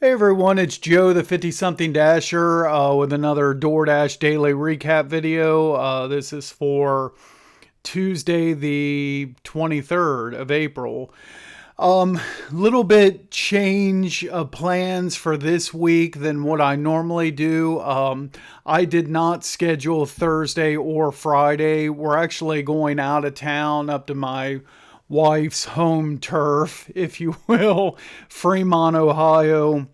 Hey everyone, it's Joe, the 50 something Dasher, with another DoorDash daily recap video. This is for Tuesday, the 23rd of April. Little bit change of plans for this week than what I normally do. I did not schedule Thursday or Friday. We're actually going out of town up to my wife's home turf, if you will, Fremont, Ohio.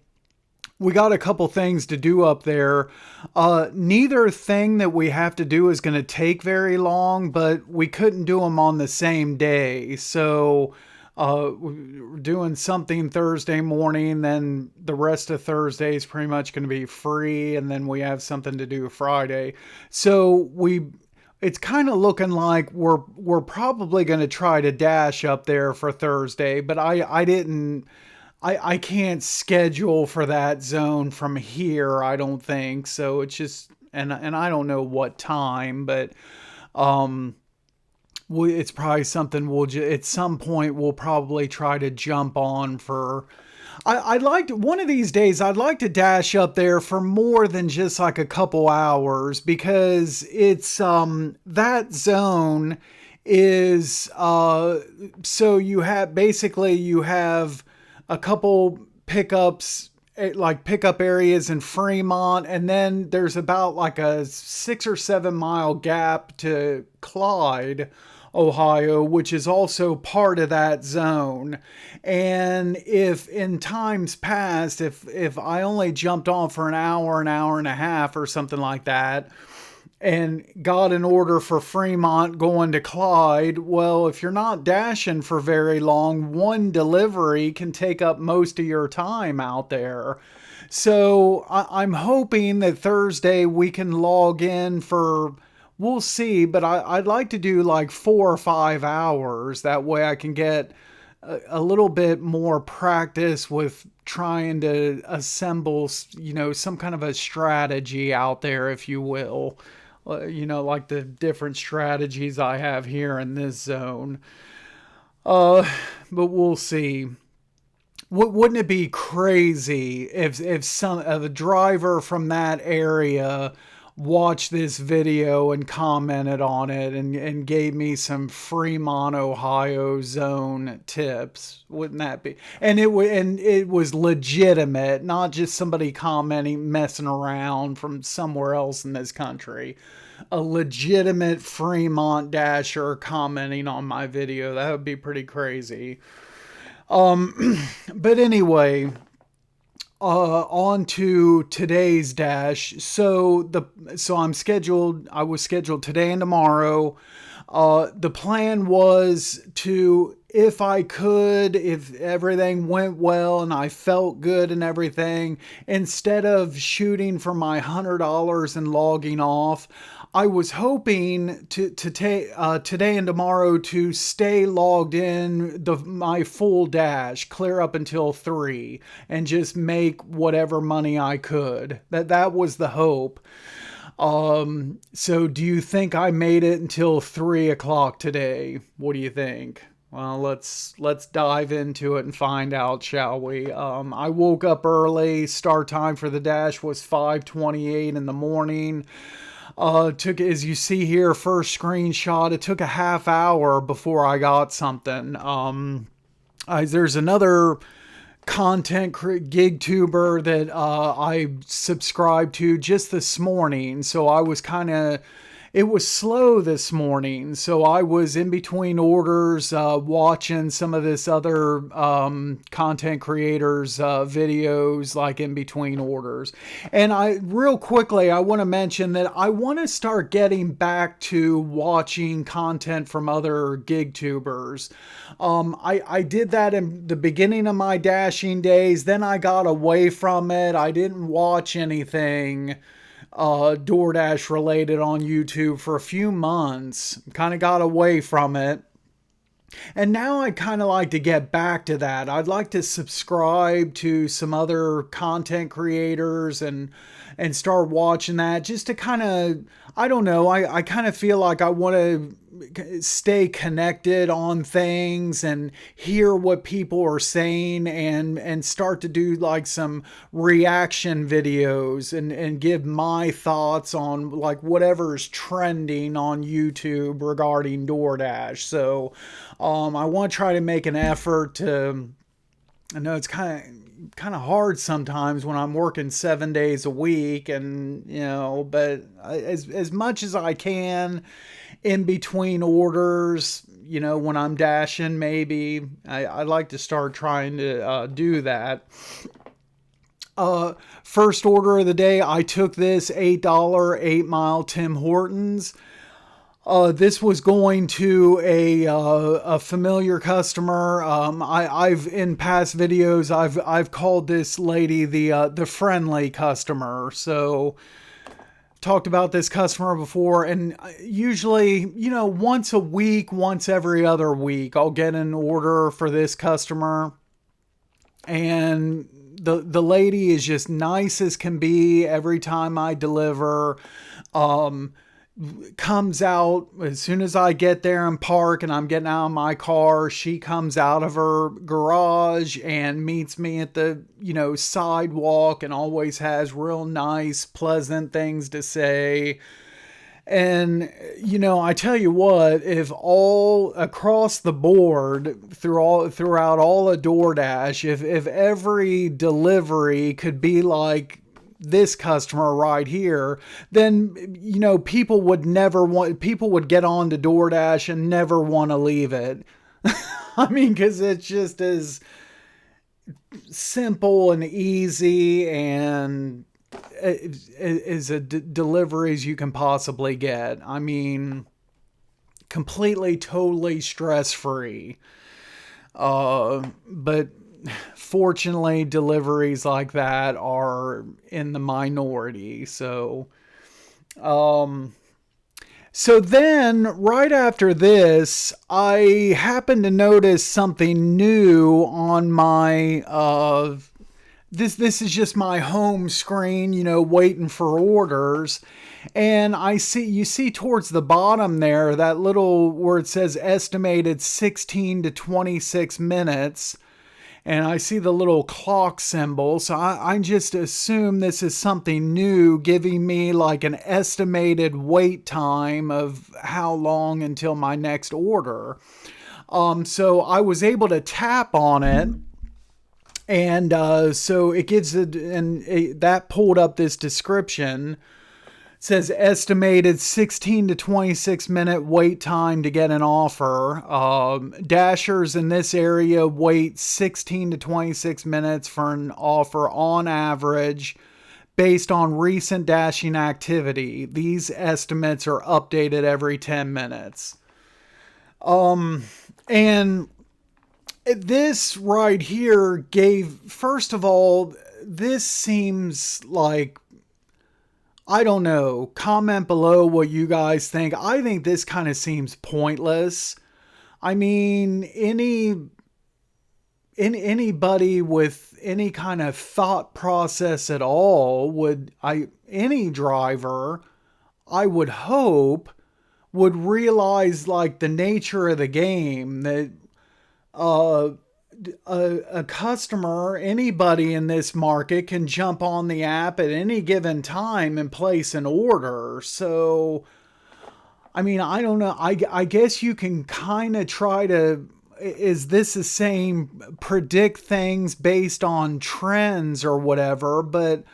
We got a couple things to do up there. Neither thing that we have to do is going to take very long, but we couldn't do them on the same day. So we're doing something Thursday morning, then the rest of Thursday is pretty much going to be free, and then we have something to do Friday. So it's kind of looking like we're probably going to try to dash up there for Thursday, but I can't schedule for that zone from here, I don't think. So it's just, and I don't know what time, but um it's probably something at some point we'll probably try to jump on for. I'd like to, one of these days, I'd like to dash up there for more than just like a couple hours, because it's that zone is so you have a couple pickups, like pickup areas in Fremont, and then there's about like a 6 or 7 mile gap to Clyde, Ohio, which is also part of that zone. And if in times past, if I only jumped on for an hour and a half or something like that, and got an order for Fremont going to Clyde, well, if you're not dashing for very long, one delivery can take up most of your time out there. So I'm hoping that Thursday we can log in for, we'll see, but I'd like to do like 4 or 5 hours. That way I can get a little bit more practice with trying to assemble, some kind of a strategy out there, if you will. Like the different strategies I have here in this zone. Uh, but we'll see. Wouldn't it be crazy if some of a driver from that area watched this video and commented on it and gave me some Fremont, Ohio zone tips? Wouldn't that be? And it was legitimate, not just somebody commenting, messing around from somewhere else in this country. A legitimate Fremont dasher commenting on my video. That would be pretty crazy. But anyway, on to today's dash. So I was scheduled today and tomorrow. The plan was to, if I could, if everything went well and I felt good and everything, instead of shooting for my $100 and logging off, I was hoping to take today and tomorrow to stay logged in my full dash, clear up until 3, and just make whatever money I could. That was the hope. So do you think I made it until 3 o'clock today? What do you think? Well, let's dive into it and find out, shall we? I woke up early. Start time for the dash was 5:28 in the morning. Took, as you see here, first screenshot, it took a half hour before I got something. There's another gig tuber that I subscribed to just this morning, so I was it was slow this morning, so I was in between orders, watching some of this other content creators videos, like in between orders. And real quickly, I want to mention that I want to start getting back to watching content from other gig tubers. I did that in the beginning of my dashing days, then I got away from it. I didn't watch anything DoorDash related on YouTube for a few months, kind of got away from it. And now I kind of like to get back to that. I'd like to subscribe to some other content creators and start watching that, just to kind of, I don't know, I kind of feel like I want to stay connected on things and hear what people are saying, and start to do like some reaction videos and give my thoughts on like whatever's trending on YouTube regarding DoorDash. So I want to try to make an effort to, I know it's kind of hard sometimes when I'm working 7 days a week, and but as much as I can in between orders, when I'm dashing, maybe I like to start trying to do that. First order of the day, I took this $8 8 Mile Tim Hortons. This was going to a familiar customer. I've in past videos I've called this lady the friendly customer. So talked about this customer before, and usually once a week, once every other week, I'll get an order for this customer, and the lady is just nice as can be every time I deliver. Comes out as soon as I get there and park and I'm getting out of my car. She comes out of her garage and meets me at the sidewalk, and always has real nice, pleasant things to say. And I tell you what, if all across the board throughout all of DoorDash, if every delivery could be like this customer right here, then people would get on to DoorDash and never want to leave it. I mean, because it's just as simple and easy and as a delivery as you can possibly get. I mean, completely, totally stress free. But fortunately, deliveries like that are in the minority. So then right after this, I happened to notice something new on my, this is just my home screen, waiting for orders. And you see towards the bottom there, that little where it says estimated 16 to 26 minutes. And I see the little clock symbol. So I just assume this is something new, giving me like an estimated wait time of how long until my next order. So I was able to tap on it. And so it gives it, and that pulled up this description. It says estimated 16 to 26 minute wait time to get an offer. Dashers in this area wait 16 to 26 minutes for an offer on average based on recent dashing activity. These estimates are updated every 10 minutes. And this right here first of all, this seems like, I don't know, comment below what you guys think. I think this kind of seems pointless. I mean, anybody with any kind of thought process at all any driver, I would hope, would realize like the nature of the game, that a customer, anybody in this market, can jump on the app at any given time and place an order. So, I mean, I don't know. I guess you can kind of try to, is this the same, predict things based on trends or whatever, but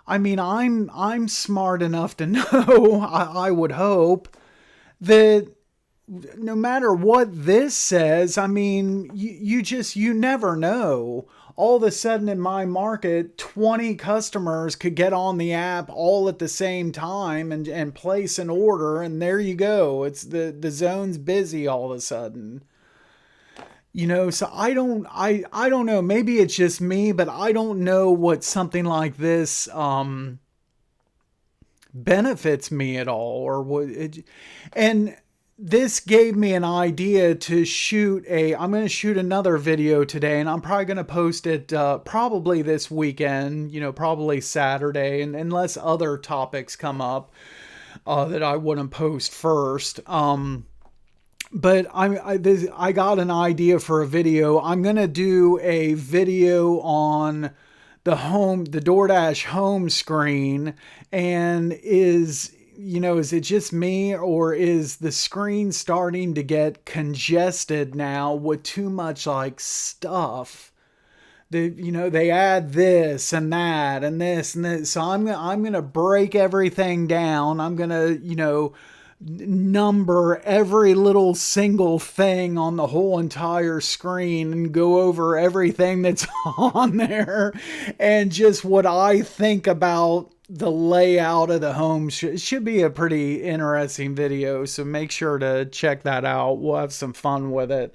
I mean, I'm smart enough to know, I would hope, that no matter what this says, I mean, you never know. All of a sudden in my market, 20 customers could get on the app all at the same time and place an order, and there you go. It's the zone's busy all of a sudden. So I don't know. Maybe it's just me, but I don't know what something like this benefits me at all, or what and this gave me an idea to I'm going to shoot another video today, and I'm probably going to post it probably this weekend, probably Saturday, and unless other topics come up that I wouldn't post first. but I got an idea for a video. I'm gonna do a video on the DoorDash home screen, and is it just me, or is the screen starting to get congested now with too much like stuff? They add this and that and this and this. So I'm gonna break everything down. I'm gonna, number every little single thing on the whole entire screen and go over everything that's on there, and just what I think about the layout of the home. It should be a pretty interesting video, so make sure to check that out. We'll have some fun with it.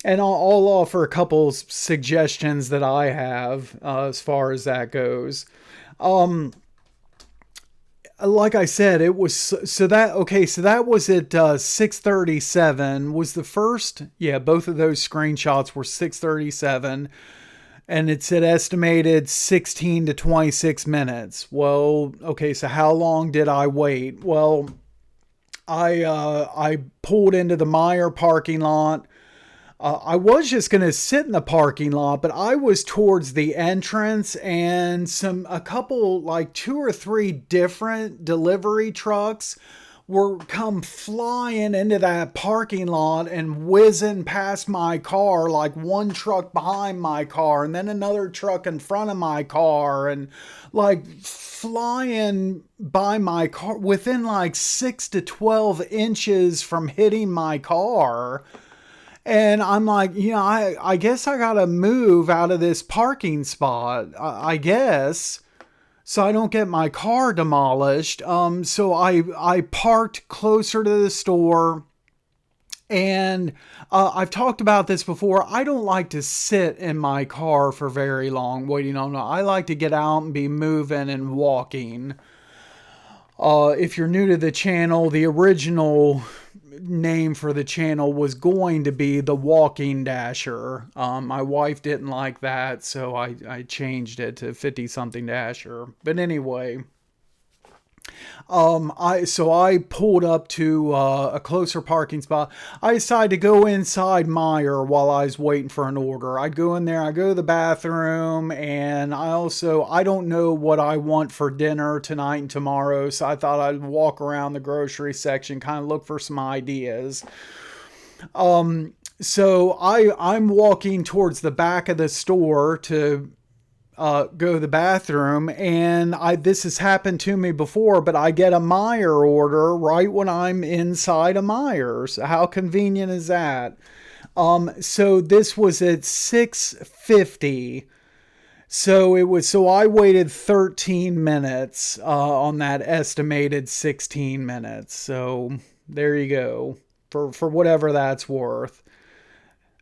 And I'll offer a couple suggestions that I have as far as that goes. Like I said, it was so that was at 6:37 was the first. Yeah, both of those screenshots were 6:37, and it said estimated 16 to 26 minutes. Well, okay, so how long did I wait? Well, I pulled into the Meijer parking lot. I was just going to sit in the parking lot, but I was towards the entrance, and a couple, like 2 or 3 different delivery trucks were come flying into that parking lot and whizzing past my car, like one truck behind my car and then another truck in front of my car, and like flying by my car within like 6 to 12 inches from hitting my car. And I'm like, I guess I gotta move out of this parking spot, I guess, so I don't get my car demolished. So I parked closer to the store, and I've talked about this before. I don't like to sit in my car for very long waiting on it. I like to get out and be moving and walking. If you're new to the channel, the original name for the channel was going to be the Walking Dasher. My wife didn't like that, so I changed it to 50 something Dasher. But anyway, I pulled up to a closer parking spot. I decided to go inside Meijer while I was waiting for an order. I'd go in there, I go to the bathroom, and I don't know what I want for dinner tonight and tomorrow, so I thought I'd walk around the grocery section, kind of look for some ideas. So I'm walking towards the back of the store to go to the bathroom, and this has happened to me before, but I get a Meijer order right when I'm inside a Meijer's. How convenient is that? So this was at 6:50. So I waited 13 minutes on that estimated 16 minutes. So there you go, for whatever that's worth.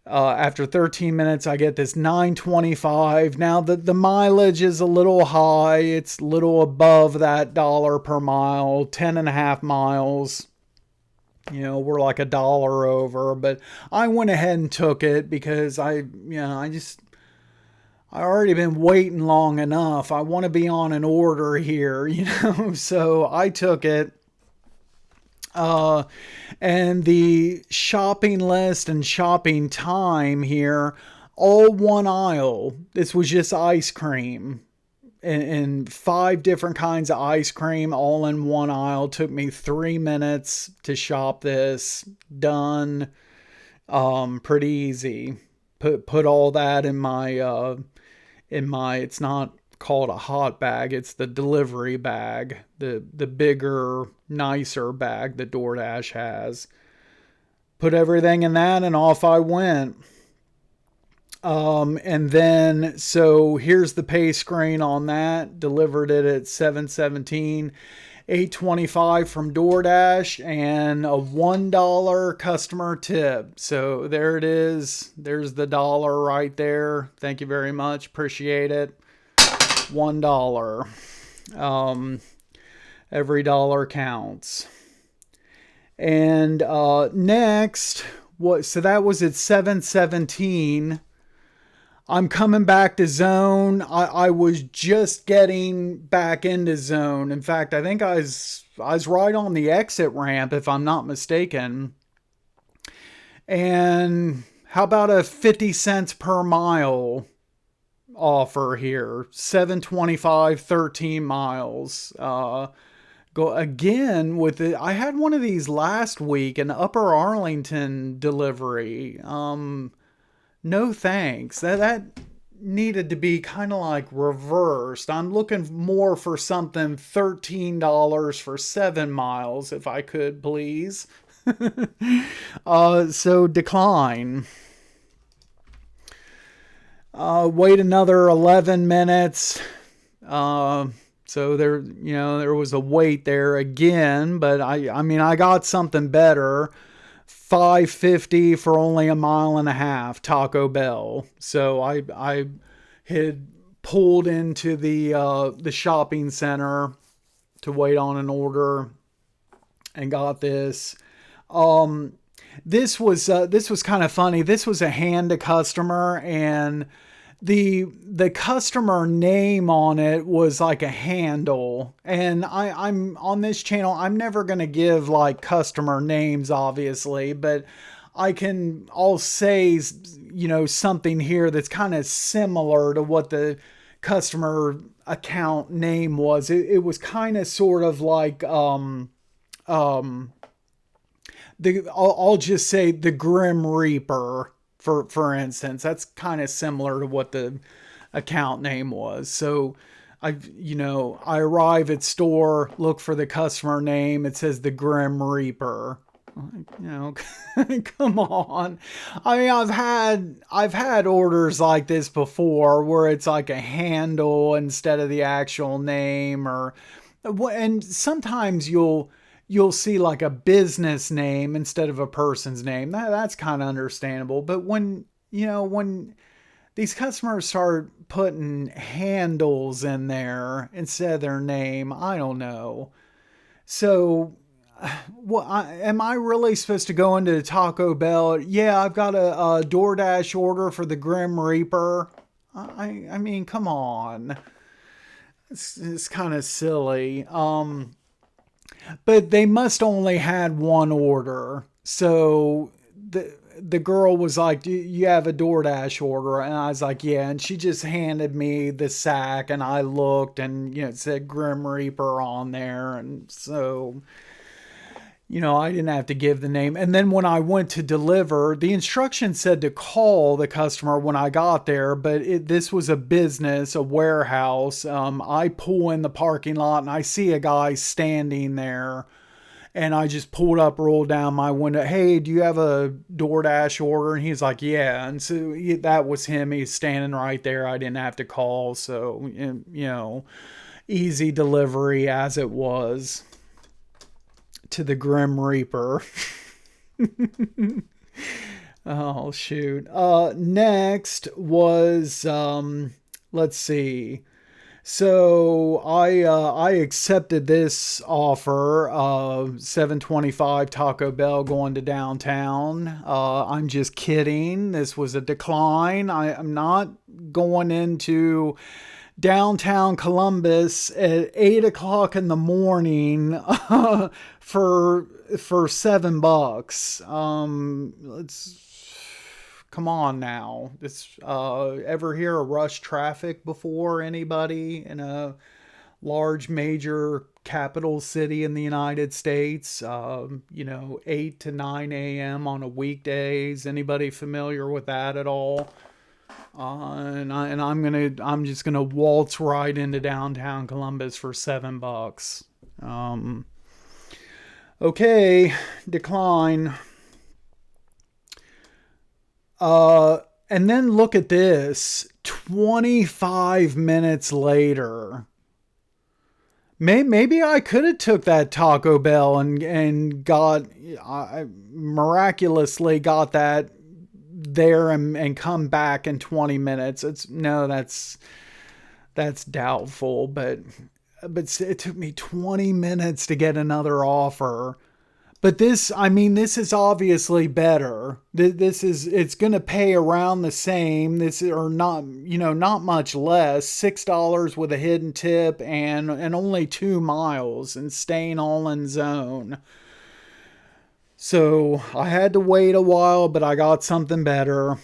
After 13 minutes, I get this 9.25. Now the mileage is a little high. It's a little above that $1 per mile, 10.5 miles. We're like $1 over, but I went ahead and took it because I already been waiting long enough. I want to be on an order here, so I took it. And the shopping list and shopping time here, all one aisle. This was just ice cream, and 5 different kinds of ice cream all in one aisle. Took me 3 minutes to shop this. Done. Pretty easy. Put all that in my it's not called a hot bag, it's the delivery bag, the bigger, nicer bag that DoorDash has. Put everything in that, and off I went. And then, so here's the pay screen on that. Delivered it at 7:17, $8.25 from DoorDash, and a $1 customer tip. So there it is. There's the dollar right there. Thank you very much. Appreciate it. $1. Every dollar counts. And next, so that was at 7:17. I'm coming back to zone. I was just getting back into zone. In fact, I think I was right on the exit ramp, if I'm not mistaken. And how about a 50 cents per mile offer here? 725, 13 miles. Go again with it. I had one of these last week, an Upper Arlington delivery. No thanks. That needed to be kind of like reversed. I'm looking more for something $13 for 7 miles, if I could, please. So decline. Wait another 11 minutes. So there was a wait there again, but I mean, I got something better. 550 for only a mile and a half, Taco Bell. So I had pulled into the shopping center to wait on an order and got this. This was kind of funny. This was a hand to customer, and the customer name on it was like a handle. And I'm on this channel, I'm never gonna give like customer names, obviously, but I'll say, something here that's kind of similar to what the customer account name was. It was kind of sort of like I'll just say the Grim Reaper, for instance. That's kind of similar to what the account name was. So I arrive at store, look for the customer name. It says the Grim Reaper. Come on. I mean, I've had orders like this before where it's like a handle instead of the actual name, and sometimes you'll see like a business name instead of a person's name. That's kind of understandable. But when these customers start putting handles in there instead of their name, I don't know. So, am I really supposed to go into Taco Bell? Yeah, I've got a DoorDash order for the Grim Reaper. I mean, come on. It's kind of silly. But they must only had one order. So the girl was like, "Do you have a DoorDash order?" And I was like, "Yeah." And she just handed me the sack, and I looked, and it said Grim Reaper on there. And so I didn't have to give the name. And then when I went to deliver, the instructions said to call the customer when I got there, but this was a business, a warehouse. I pull in the parking lot and I see a guy standing there, and I just pulled up, rolled down my window. "Hey, do you have a DoorDash order?" And he's like, "Yeah." And so that was him. He's standing right there. I didn't have to call. So, easy delivery as it was to the Grim Reaper. Oh, shoot. Next was, let's see. So I accepted this offer, 725 Taco Bell going to downtown. I'm just kidding. This was a decline. I'm not going into downtown Columbus at 8 o'clock in the morning for $7. Come on now. Ever hear of rush traffic before? Anybody in a large major capital city in the United States? 8 to 9 a.m. on a weekdays. Anybody familiar with that at all? I'm just gonna waltz right into downtown Columbus for $7. Okay, decline. And then look at this. 25 minutes later. Maybe I could have took that Taco Bell and miraculously got that there and come back in 20 minutes. That's doubtful, but it took me 20 minutes to get another offer. But this is obviously better. It's going to pay around the same. Not much less. $6 with a hidden tip and only 2 miles and staying all in zone. So I had to wait a while, but I got something better.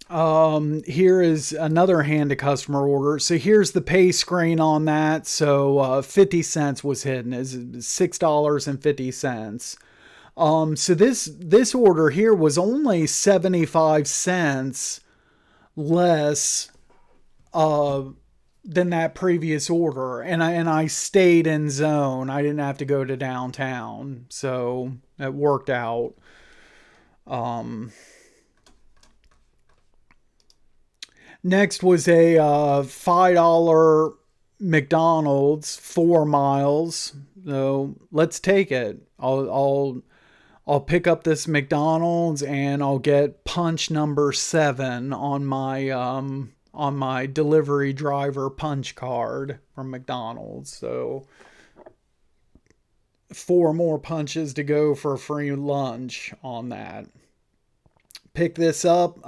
Here is another hand to customer order. So here's the pay screen on that. So 50 cents was hidden. Is $6.50. So this order here was only 75 cents less uh, than that previous order, and I stayed in zone. I didn't have to go to downtown, so it worked out. Um, Next was a $5 McDonald's, 4 miles. So let's take it. I'll pick up this McDonald's and I'll get punch number 7 on my delivery driver punch card from McDonald's. So 4 more punches to go for a free lunch on that. Pick this up.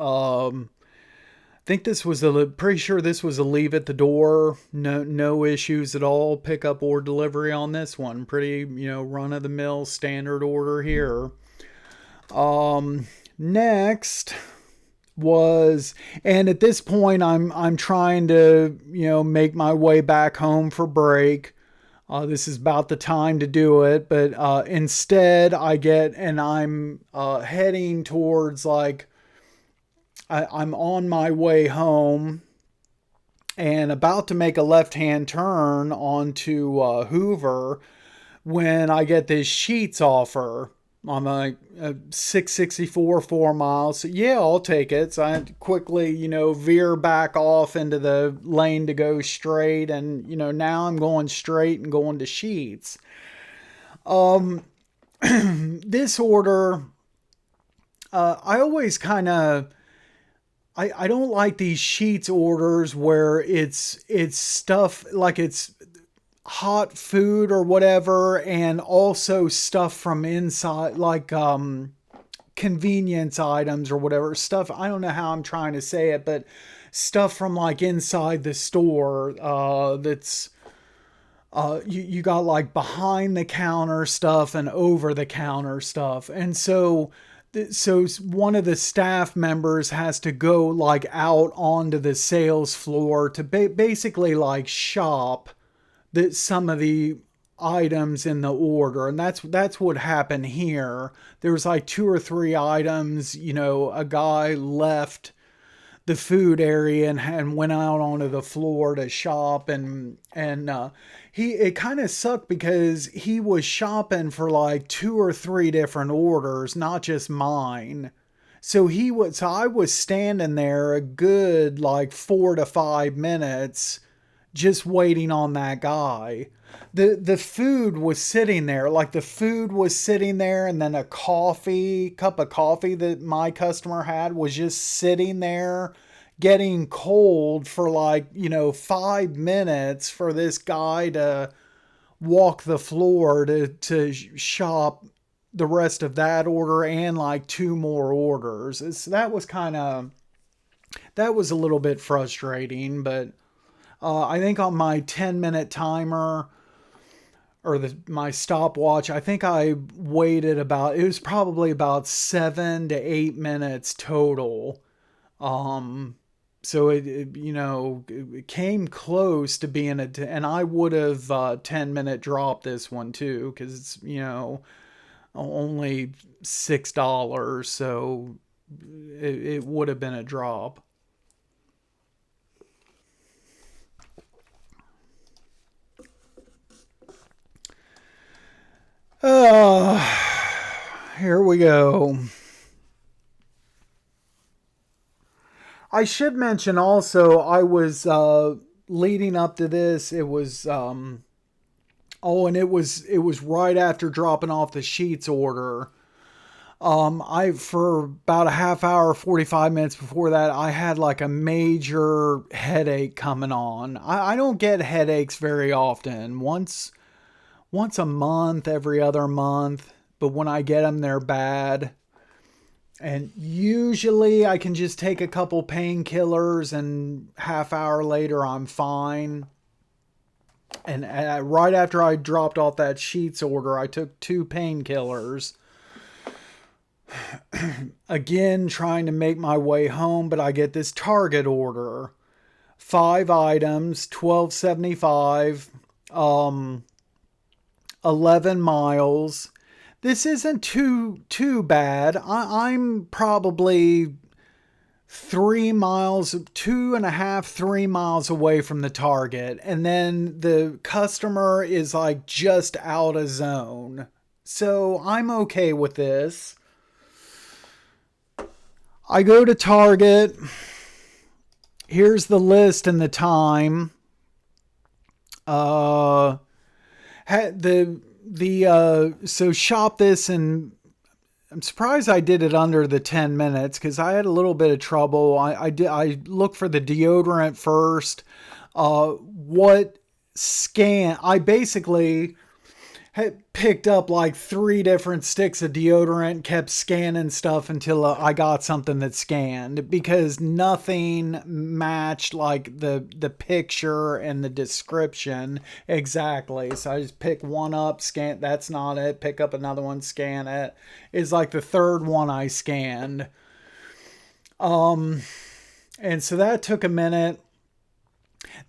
Think this was pretty sure this was a leave at the door. No issues at all. Pickup or delivery on this one. Pretty, run of the mill standard order here. Next was, and at this point I'm trying to, make my way back home for break. This is about the time to do it, but instead I'm heading towards I'm on my way home and about to make a left-hand turn onto Hoover when I get this Sheets offer on my 664 4 miles. So yeah, I'll take it. So I quickly, veer back off into the lane to go straight. And, now I'm going straight and going to Sheets. This order, I always kind of, I don't like these Sheets orders where it's stuff like it's hot food or whatever, and also stuff from inside, like convenience items or whatever stuff. I don't know how I'm trying to say it, but stuff from like inside the store that's you got like behind the counter stuff and over the counter stuff. And so one of the staff members has to go like out onto the sales floor to basically like shop some of the items in the order. And that's what happened here. There was like 2 or 3 items, a guy left the food area and went out onto the floor to shop, and it kind of sucked because he was shopping for like 2 or 3 different orders, not just mine. So I was standing there a good like 4 to 5 minutes just waiting on that guy. The food was sitting there, and then a cup of coffee that my customer had was just sitting there getting cold for 5 minutes for this guy to walk the floor to shop the rest of that order and like 2 more orders. That was a little bit frustrating, but I think on my 10-minute timer or my stopwatch, I think I waited it was probably about 7 to 8 minutes total. So it came close to being and I would have 10-minute dropped this one too, because it's, only $6. So it would have been a drop. Uh, Here we go. I should mention also, I was leading up to this. It was and it was right after dropping off the Sheets order. I for about a half hour, 45 minutes before that, I had like a major headache coming on. I don't get headaches very often. Once a month, every other month, but when I get them, they're bad. And usually I can just take a couple painkillers and half hour later I'm fine. And right after I dropped off that Sheets order, I took 2 painkillers. Again, trying to make my way home, but I get this Target order. 5 items, $12.75, 11 miles. This isn't too bad. I'm probably 3 miles, 2.5, 3 miles away from the Target. And then the customer is like just out of zone. So I'm okay with this. I go to Target. Here's the list and the time. So shop this, and I'm surprised I did it under the 10 minutes because I had a little bit of trouble. I looked for the deodorant first. What scan? I basically had picked up like 3 different sticks of deodorant, kept scanning stuff until I got something that scanned, because nothing matched like the picture and the description exactly. So I just pick one up, scan, that's not it, pick up another one, scan it. It's like the third one I scanned. And so that took a minute.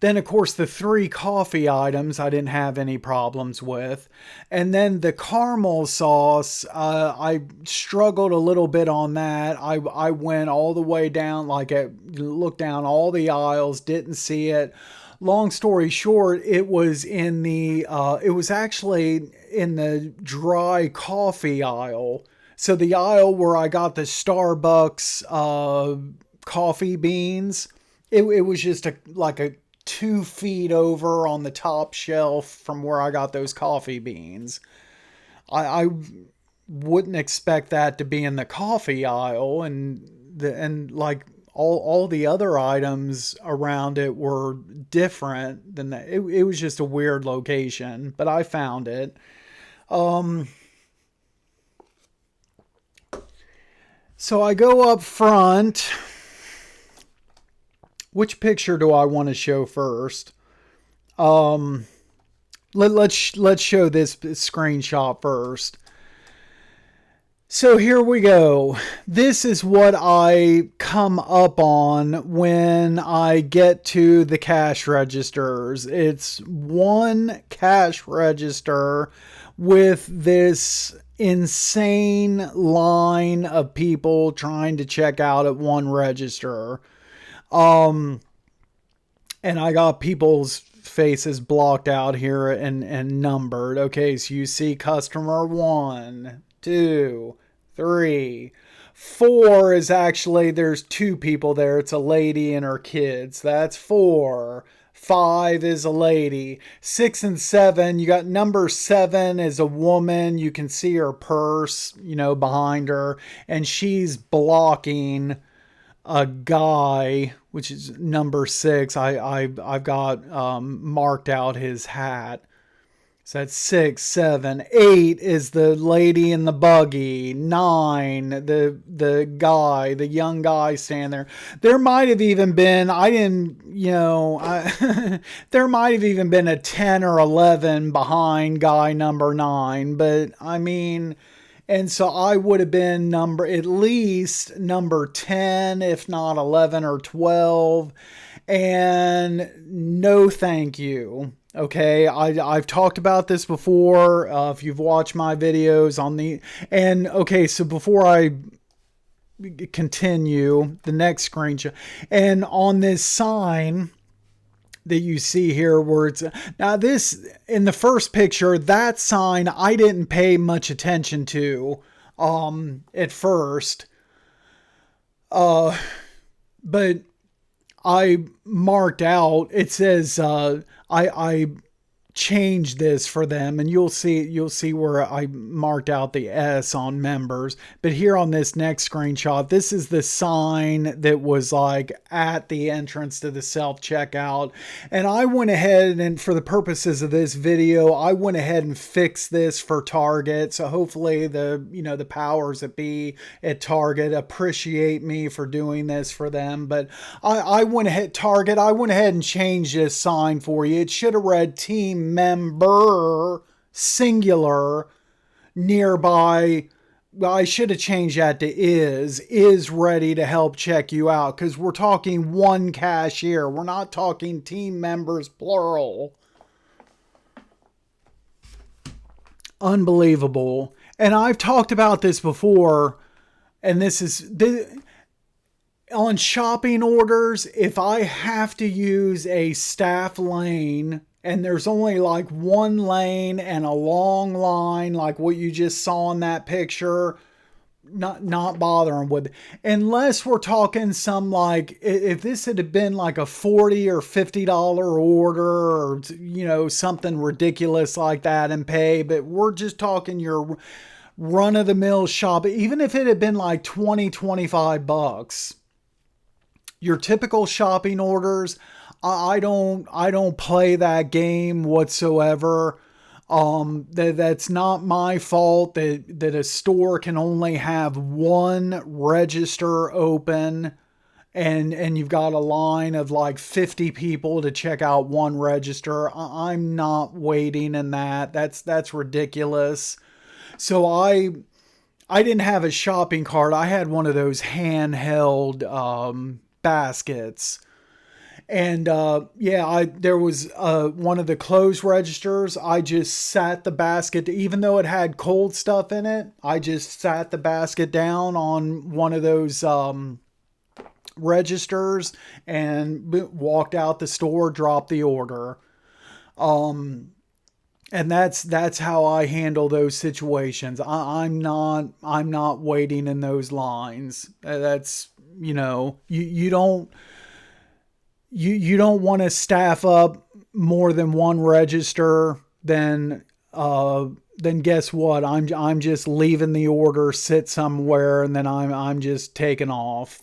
Then, of course, the 3 coffee items I didn't have any problems with. And then the caramel sauce, I struggled a little bit on that. I went all the way down, looked down all the aisles, didn't see it. Long story short, it was actually in the dry coffee aisle. So the aisle where I got the Starbucks coffee beans, it was just like a 2 feet over on the top shelf from where I got those coffee beans. I wouldn't expect that to be in the coffee aisle, and like all the other items around it were different than that. It was just a weird location, but I found it. So I go up front. Which picture do I want to show first? Let's show this screenshot first. So here we go. This is what I come up on when I get to the cash registers. It's one cash register with this insane line of people trying to check out at one register. And I got people's faces blocked out here and numbered. Okay, so you see customer 1, 2, 3, 4 is actually, there's 2 people there. It's a lady and her kids. That's 4. 5 is a lady. 6 and 7, you got number 7 is a woman. You can see her purse, behind her, and she's blocking a guy, which is number 6. I've got marked out his hat. So that's 6, 7, 8 is the lady in the buggy. 9, the guy, the young guy standing there. There might have even been, there might have even been a 10 or 11 behind guy number 9. But I mean, and so I would have been at least number 10, if not 11 or 12. And no thank you. Okay, I've talked about this before. If you've watched my videos so before I continue, the next screenshot, and on this sign that you see here where it's, now this, in the first picture, that sign I didn't pay much attention to at first, but I marked out, it says I changed this for them, and you'll see where I marked out the S on members. But here on this next screenshot, this is the sign that was like at the entrance to the self-checkout. And I went ahead, and for the purposes of this video, I went ahead and fixed this for Target. So hopefully the powers that be at Target appreciate me for doing this for them. But I went ahead, Target, I went ahead and changed this sign for you. It should have read team member singular nearby well, I should have changed that to is ready to help check you out, because we're talking one cashier. We're not talking team members, plural. Unbelievable. And I've talked about this before, and on shopping orders, if I have to use a staff lane and there's only like one lane and a long line, like what you just saw in that picture, not bothering with it. Unless we're talking some, like, if this had been like a $40 or $50 order, or something ridiculous like that and pay, but we're just talking your run-of-the-mill shop. Even if it had been like 20, 25 bucks, your typical shopping orders, I don't play that game whatsoever. That's not my fault that a store can only have one register open, and you've got a line of like 50 people to check out one register. I'm not waiting in that. That's ridiculous. So I didn't have a shopping cart. I had one of those handheld baskets. And there was one of the closed registers. I just sat the basket, even though it had cold stuff in it, I just sat the basket down on one of those registers and walked out the store, dropped the order. And that's how I handle those situations. I'm not waiting in those lines. That's, you don't want to staff up more than one register. Then guess what? I'm just leaving the order sit somewhere, and then I'm just taking off.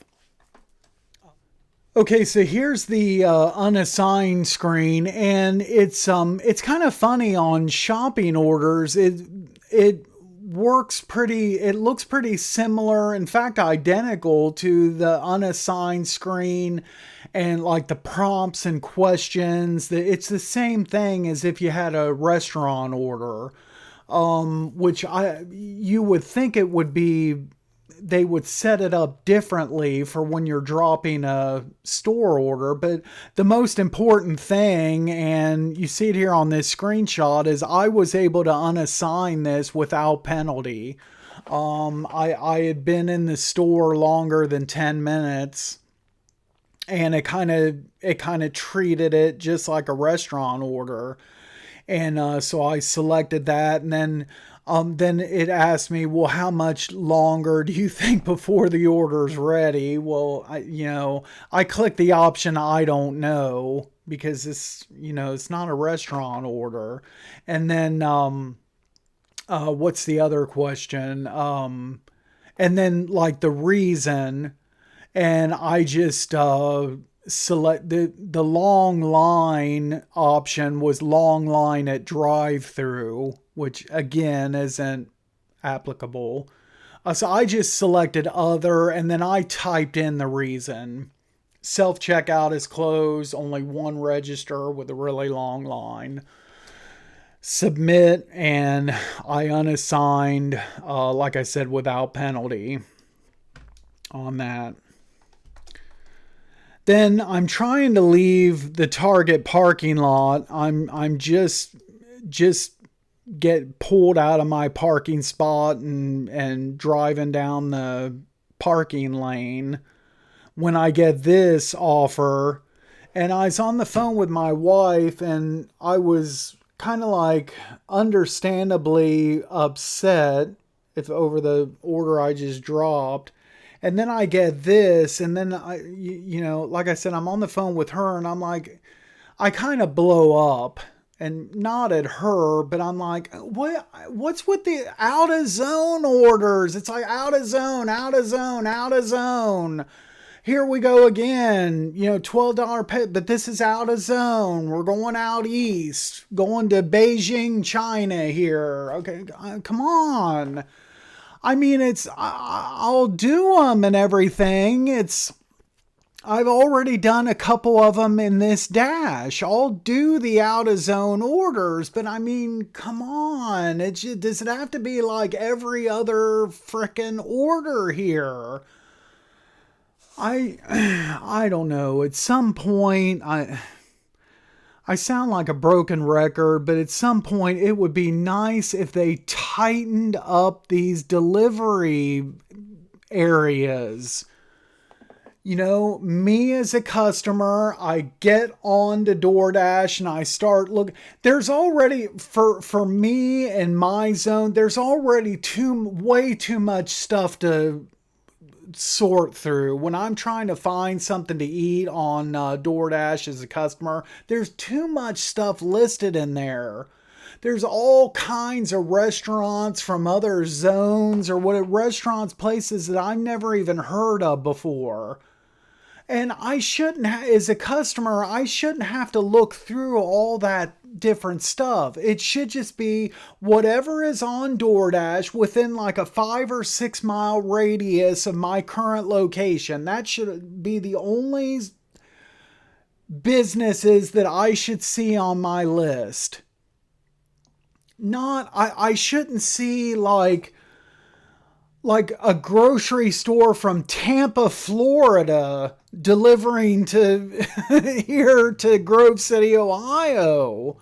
Okay, so here's the unassigned screen, and it's kind of funny on shopping orders. It looks pretty similar, in fact identical to the unassigned screen, and like the prompts and questions. It's the same thing as if you had a restaurant order, which you would think it would be. They would set it up differently for when you're dropping a store order. But the most important thing, and you see it here on this screenshot, is I was able to unassign this without penalty. I had been in the store longer than 10 minutes, and it kind of treated it just like a restaurant order. And so I selected that, and then it asked me, well, how much longer do you think before the order's ready? Well, I clicked the option I don't know, because it's not a restaurant order. And then what's the other question? And then like the reason, and I just select the long line option was long line at drive-through, which again isn't applicable. So I just selected other, and then I typed in the reason. Self-checkout is closed, only one register with a really long line. Submit, and I unassigned, like I said, without penalty on that. Then I'm trying to leave the Target parking lot. I'm just get pulled out of my parking spot and driving down the parking lane when I get this offer. And I was on the phone with my wife, and I was kind of like understandably upset over the order I just dropped. And then I get this, and then like I said, I'm on the phone with her, and I'm like, I kind of blow up, and not at her, but I'm like, what's with the out of zone orders? It's like out of zone, out of zone, out of zone. Here we go again, $12 pay, but this is out of zone. We're going out east, going to Beijing, China here. Okay, come on. I mean, I'll do them and everything. I've already done a couple of them in this Dash. I'll do the out of zone orders, but I mean, come on. Does it have to be like every other frickin' order here? I don't know. At some point, I sound like a broken record, but at some point it would be nice if they tightened up these delivery areas. You know, me as a customer, I get on to DoorDash and I start looking. There's already, for me and my zone, there's already way too much stuff to sort through. When I'm trying to find something to eat on DoorDash as a customer, there's too much stuff listed in there. There's all kinds of restaurants from other zones or what restaurants, places that I've never even heard of before. And I shouldn't, as a customer, I shouldn't have to look through all that different stuff. It should just be whatever is on DoorDash within like a 5 or 6 mile radius of my current location. That should be the only businesses that I should see on my list. I shouldn't see like a grocery store from Tampa, Florida delivering to here to Grove City, Ohio.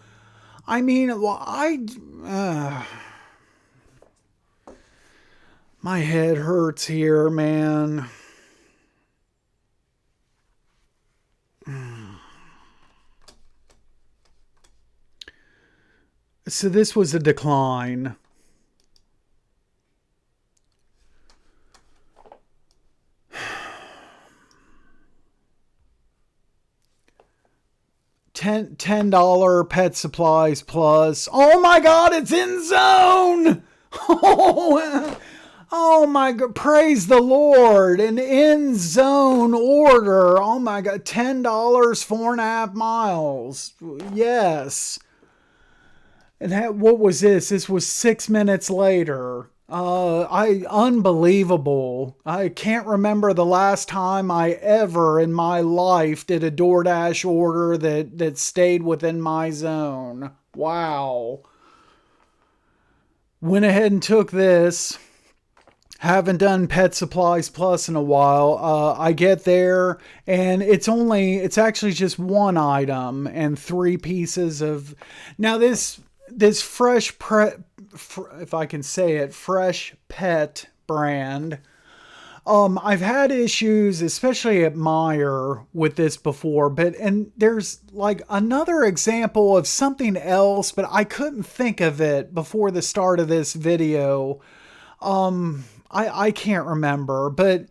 I mean, my head hurts here, man. So this was a decline. $10 pet supplies plus. Oh my God, it's in zone. Oh my God, praise the Lord. An in zone order. Oh my God, $10, 4.5 miles. Yes. And what was this? This was 6 minutes later. Unbelievable. I can't remember the last time I ever in my life did a DoorDash order that stayed within my zone. Wow. Went ahead and took this. Haven't done Pet Supplies Plus in a while. I get there and it's actually just one item and 3 pieces of, now this fresh if I can say it, Fresh Pet brand. I've had issues, especially at Meijer, with this before, and there's like another example of something else, but I couldn't think of it before the start of this video. I can't remember, but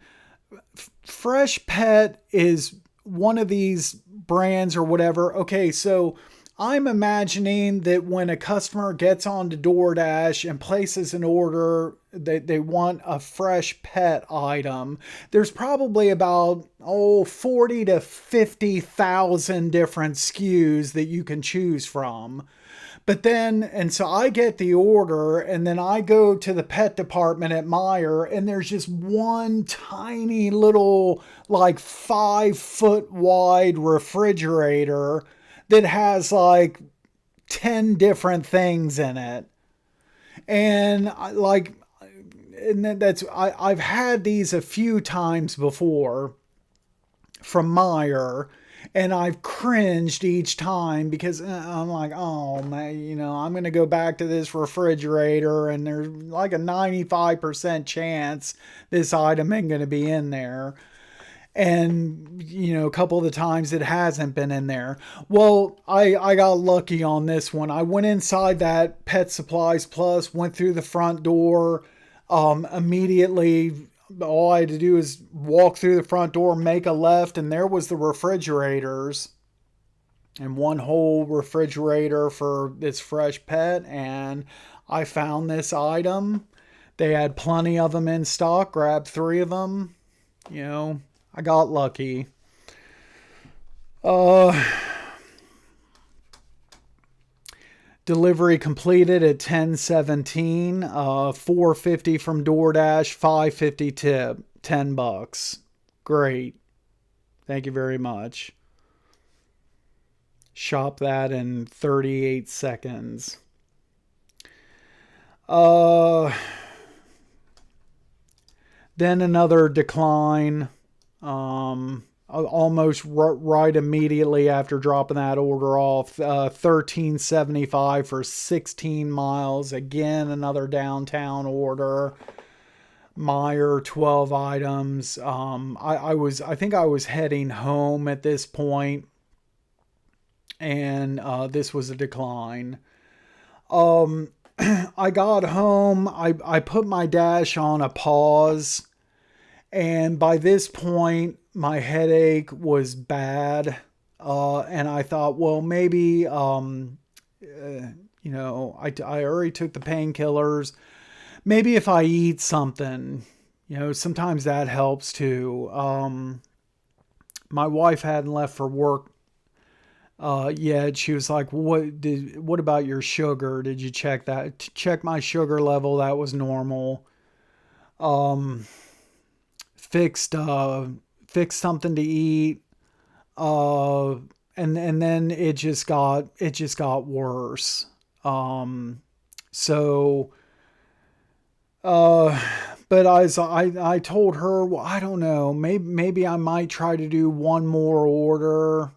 Fresh Pet is one of these brands or whatever. Okay, so I'm imagining that when a customer gets onto DoorDash and places an order, they want a fresh pet item, there's probably about 40 to 50,000 different SKUs that you can choose from. But then, and so I get the order and then I go to the pet department at Meijer and there's just one tiny little like 5-foot wide refrigerator that has like 10 different things in it. And I've had these a few times before from Meijer, and I've cringed each time because I'm like, oh man, I'm going to go back to this refrigerator and there's like a 95% chance this item ain't going to be in there. And, a couple of the times it hasn't been in there. Well, I got lucky on this one. I went inside that Pet Supplies Plus, went through the front door, immediately. All I had to do is walk through the front door, make a left, and there was the refrigerators. And one whole refrigerator for this Fresh Pet. And I found this item. They had plenty of them in stock. Grabbed 3 of them. I got lucky. Delivery completed at 10:17. $4.50 from DoorDash, $5.50 tip, $10. Great. Thank you very much. Shop that in 38 seconds. Uh, then another decline. Almost right immediately after dropping that order off. 13.75 for 16 miles. Again, another downtown order. Meyer, 12 items. I think I was heading home at this point, and this was a decline. Um, I got home. I put my dash on a pause, and by this point, my headache was bad. And I thought, well, maybe, I already took the painkillers. Maybe if I eat something, sometimes that helps too. My wife hadn't left for work yet. She was like, what about your sugar? Did you check that? Check my sugar level. That was normal. Um, fixed, fixed something to eat. Uh, and then it just got worse. Um, so, uh, but I told her, well, I don't know, maybe I might try to do one more order.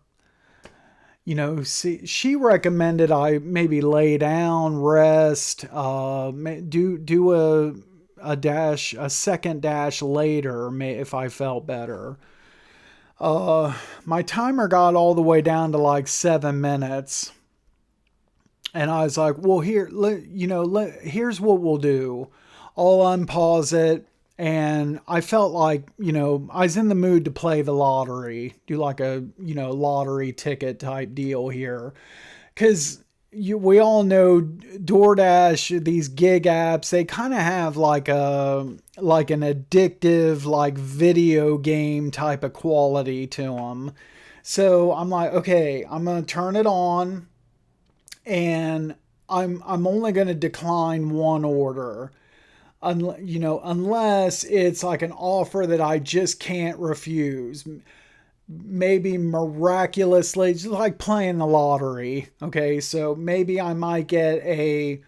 See, she recommended I maybe lay down, rest, do a second dash later, if I felt better. My timer got all the way down to like 7 minutes, and I was like, well, here's what we'll do. I'll unpause it. And I felt like, I was in the mood to play the lottery, do like a, lottery ticket type deal here. Cause we all know DoorDash, these gig apps, they kind of have like an addictive, like video game type of quality to them. So I'm like, okay, I'm going to turn it on, and I'm only going to decline one order. Unless it's like an offer that I just can't refuse. Maybe miraculously, just like playing the lottery. Okay, so maybe I might get a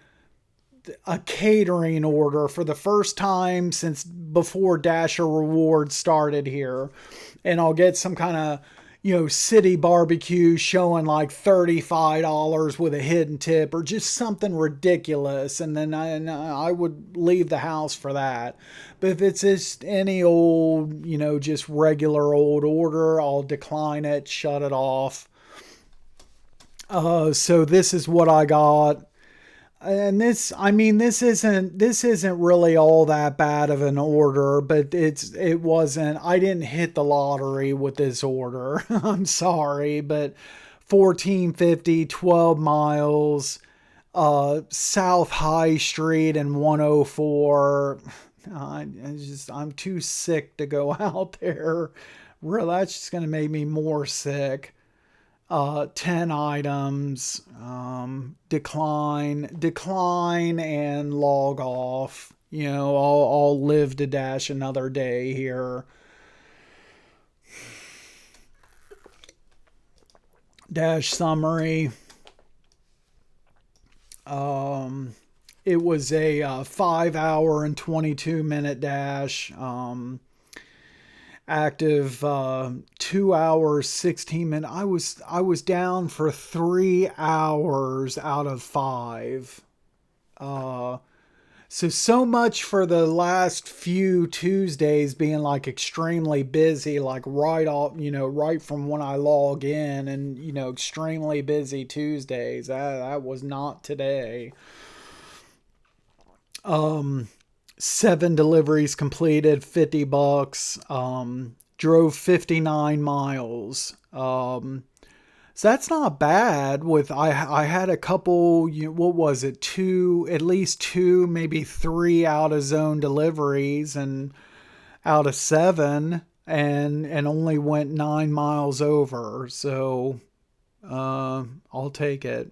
catering order for the first time since before Dasher Rewards started here, and I'll get some kind of city barbecue showing like $35 with a hidden tip, or just something ridiculous, and then I would leave the house for that. But if it's just any old, just regular old order, I'll decline it, shut it off. So this is what I got. And this isn't really all that bad of an order, but it wasn't. I didn't hit the lottery with this order. I'm sorry, but 1450, 12 miles, South High Street and 104. I'm too sick to go out there. Really, that's just gonna make me more sick. 10 items, decline and log off. I'll live to dash another day here. Dash summary. Um, it was a 5 hour and 22 minute dash. Active 2 hours 16 minutes. I was down for 3 hours out of 5. uh so much for the last few Tuesdays being like extremely busy, like right off, right from when I log in, and extremely busy Tuesdays. That was not today. um 7 deliveries completed, $50. Drove 59 miles. So that's not bad. I had a couple, what was it? At least two, maybe three out of zone deliveries, and out of seven, and only went 9 miles over. So, I'll take it.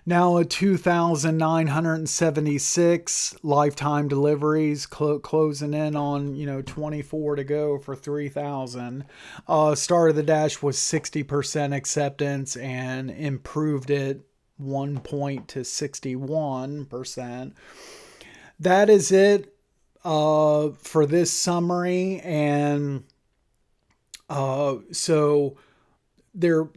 Now at 2,976 lifetime deliveries, closing in on 24 to go for 3,000. Start of the dash was 60% acceptance and improved it 1 point to 61%. That is it for this summary, and so they're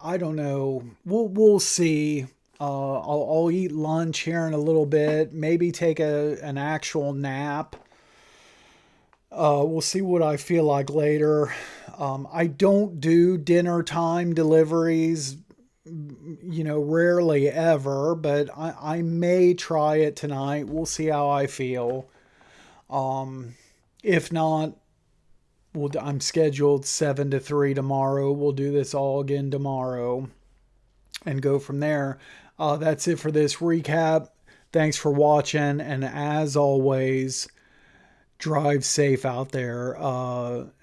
I don't know. We'll see. I'll eat lunch here in a little bit. Maybe take an actual nap. We'll see what I feel like later. I don't do dinner time deliveries, rarely ever, but I may try it tonight. We'll see how I feel. If not, I'm scheduled 7 to 3 tomorrow. We'll do this all again tomorrow and go from there. That's it for this recap. Thanks for watching. And as always, drive safe out there.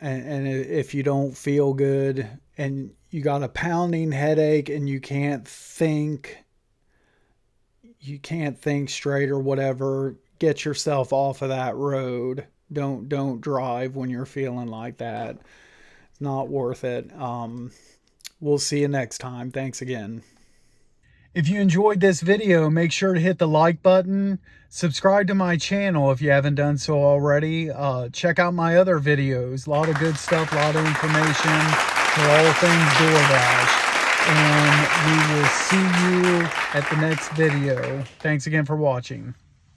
And if you don't feel good and you got a pounding headache and you can't think straight or whatever, get yourself off of that road. Don't drive when you're feeling like that. It's not worth it. We'll see you next time. Thanks again. If you enjoyed this video, make sure to hit the like button. Subscribe to my channel if you haven't done so already. Check out my other videos. A lot of good stuff, a lot of information for all things DoorDash. And we will see you at the next video. Thanks again for watching.